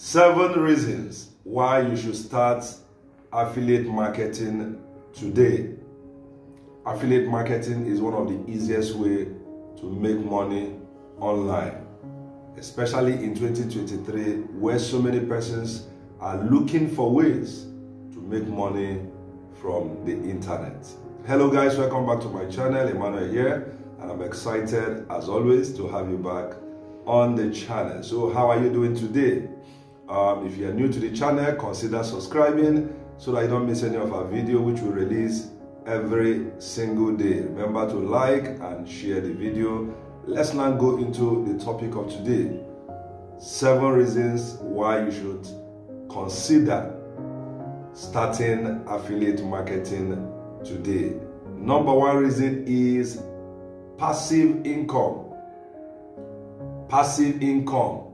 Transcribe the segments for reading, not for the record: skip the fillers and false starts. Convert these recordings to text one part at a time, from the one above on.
7 reasons why you should start affiliate marketing today. Affiliate marketing is one of the easiest way to make money online, especially in 2023, where so many persons are looking for ways to make money from the internet. Hello guys, welcome back to my channel. Emmanuel here, and I'm excited as always to have you back on the channel. So how are you doing today? If you are new to the channel, consider subscribing so that you don't miss any of our video which we release every single day. Remember to like and share the video. Let's now go into the topic of today. 7 reasons why you should consider starting affiliate marketing today. Number 1 reason is passive income. Passive income.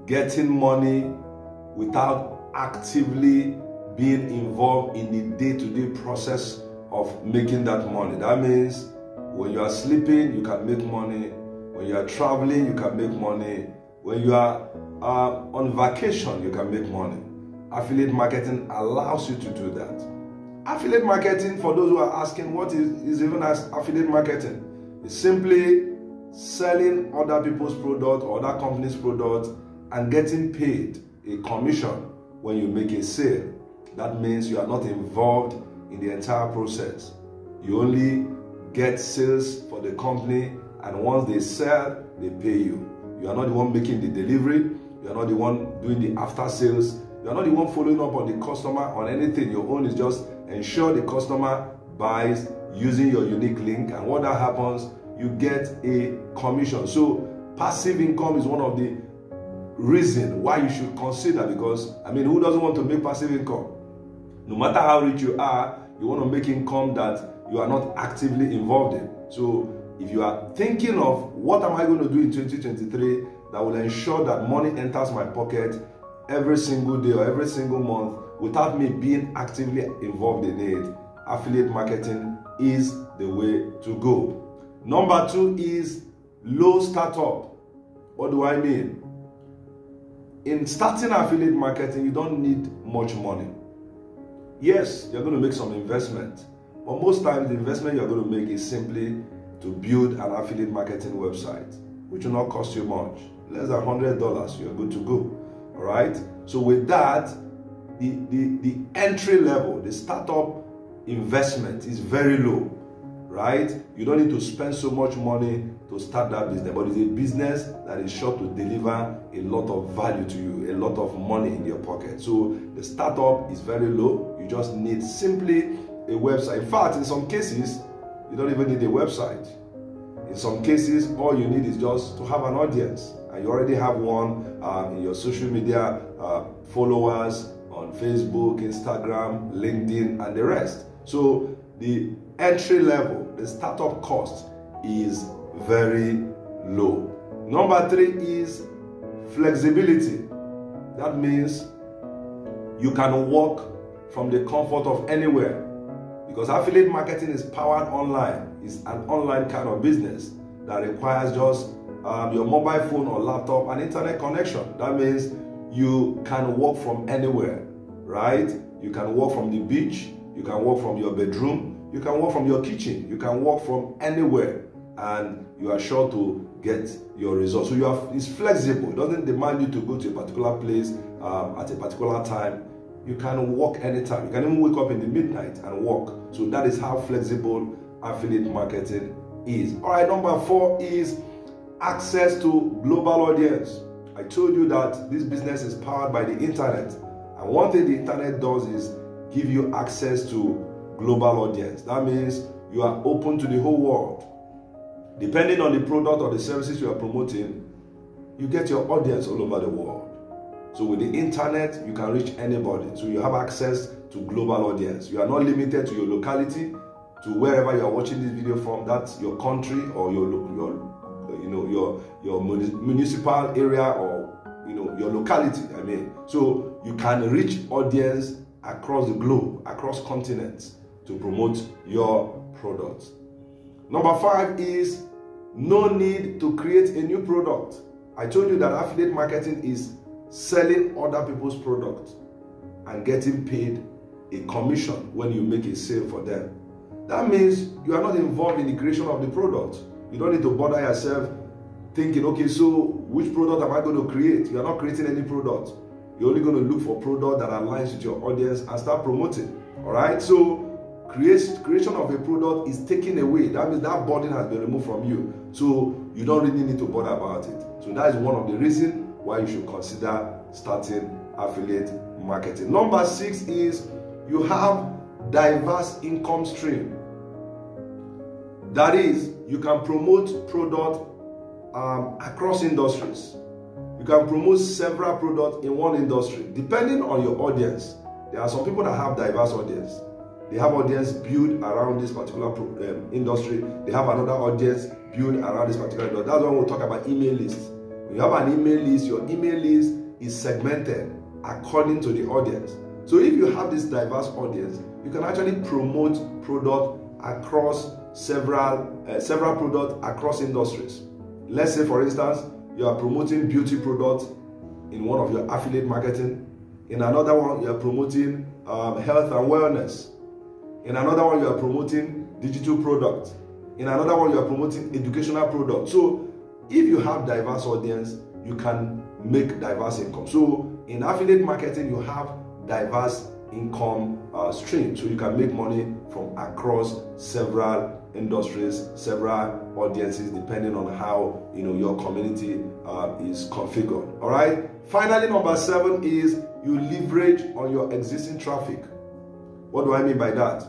Getting money without actively being involved in the day-to-day process of making that money. That means when you are sleeping, you can make money. When you are traveling, you can make money. When you are on vacation, you can make money. Affiliate marketing allows you to do that. Affiliate marketing, for those who are asking, what is even as affiliate marketing? It's simply selling other people's product or other companies' product and getting paid a commission when you make a sale. That means you are not involved in the entire process. You only get sales for the company, and once they sell, they pay you. You are not the one making the delivery. You are not the one doing the after sales. You are not the one following up on the customer on anything. Your own is just ensure the customer buys using your unique link, and when that happens, you get a commission. So passive income is one of the reason why you should consider, because who doesn't want to make passive income? No matter how rich you are, you want to make income that you are not actively involved in. So if you are thinking of what am I going to do in 2023 that will ensure that money enters my pocket every single day or every single month without me being actively involved in it, affiliate marketing is the way to go. Number 2 is low startup. What do I mean? In starting affiliate marketing, you don't need much money. Yes, you're going to make some investment, but most times the investment you're going to make is simply to build an affiliate marketing website, which will not cost you much. Less than $100, you're good to go. All right? So with that, the entry level, the startup investment is very low, right? You don't need to spend so much money to start that business, but it's a business that is sure to deliver a lot of value to you, a lot of money in your pocket. So the startup is very low. You just need simply a website. In fact, in some cases, you don't even need a website. In some cases, all you need is just to have an audience, and you already have one in your social media followers on Facebook, Instagram, LinkedIn, and the rest. So the entry level, the startup cost is very low. Number 3 is flexibility. That means you can work from the comfort of anywhere, because affiliate marketing is powered online. It's an online kind of business that requires just your mobile phone or laptop and internet connection. That means you can work from anywhere, right? You can work from the beach, you can work from your bedroom, you can work from your kitchen, you can work from anywhere, and you are sure to get your results. So it's flexible. It doesn't demand you to go to a particular place at a particular time. You can work anytime. You can even wake up in the midnight and work. So that is how flexible affiliate marketing is. All right, number 4 is access to global audience. I told you that this business is powered by the internet, and one thing the internet does is give you access to global audience. That means you are open to the whole world. Depending on the product or the services you are promoting, you get your audience all over the world. So with the internet, you can reach anybody. So you have access to global audience. You are not limited to your locality, to wherever you are watching this video from. That's your country or your municipal area or your locality. So you can reach audience across the globe, across continents, to promote your products. Number 5 is no need to create a new product. I told you that affiliate marketing is selling other people's products and getting paid a commission when you make a sale for them. That means you are not involved in the creation of the product. You don't need to bother yourself thinking, okay, so which product am I going to create? You are not creating any product. You're only going to look for product that aligns with your audience and start promoting. All right? So creation of a product is taken away. That means that burden has been removed from you. So you don't really need to bother about it. So that is one of the reasons why you should consider starting affiliate marketing. Number 6 is you have diverse income stream. That is, you can promote product across industries. You can promote several products in one industry, depending on your audience. There are some people that have diverse audience. They have audience built around this particular industry. They have another audience built around this particular industry. That's when we'll talk about email lists. When you have an email list, your email list is segmented according to the audience. So if you have this diverse audience, you can actually promote product across several products across industries. Let's say, for instance, you are promoting beauty products in one of your affiliate marketing. In another one, you are promoting health and wellness. In another one, you are promoting digital products. In another one, you are promoting educational products. So if you have diverse audience, you can make diverse income. So in affiliate marketing, you have diverse income stream. So you can make money from across several industries, several audiences, depending on how your community is configured. All right. Finally, number 7 is you leverage on your existing traffic. What do I mean by that?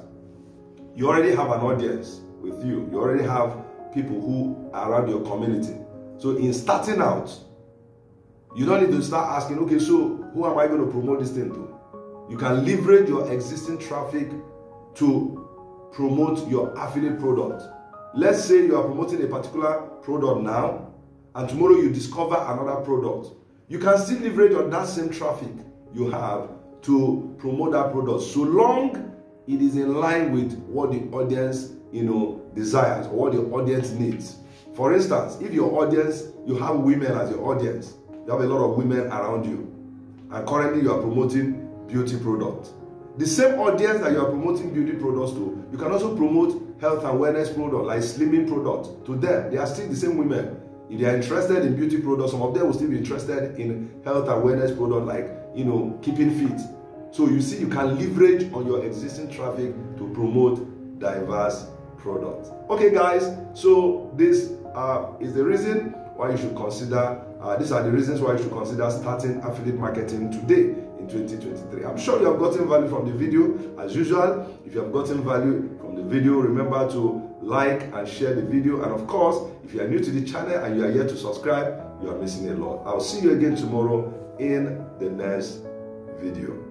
You already have an audience with you. You already have people who are around your community. So in starting out, you don't need to start asking, okay, so who am I going to promote this thing to? You can leverage your existing traffic to promote your affiliate product. Let's say you are promoting a particular product now, and tomorrow you discover another product. You can still leverage on that same traffic you have to promote that product, so long it is in line with what the audience desires or what the audience needs. For instance, if your audience, you have women as your audience, you have a lot of women around you, and currently you are promoting beauty products. The same audience that you are promoting beauty products to, you can also promote health and wellness products like slimming products to them. They are still the same women. If they are interested in beauty products, some of them will still be interested in health and wellness products like keeping fit. So you see, you can leverage on your existing traffic to promote diverse products. Okay, guys, so this is the reason why you should consider, these are the reasons why you should consider starting affiliate marketing today in 2023. I'm sure you have gotten value from the video. As usual, if you have gotten value from the video, remember to like and share the video. And of course, if you are new to the channel and you are yet to subscribe, you are missing a lot. I'll see you again tomorrow in the next video.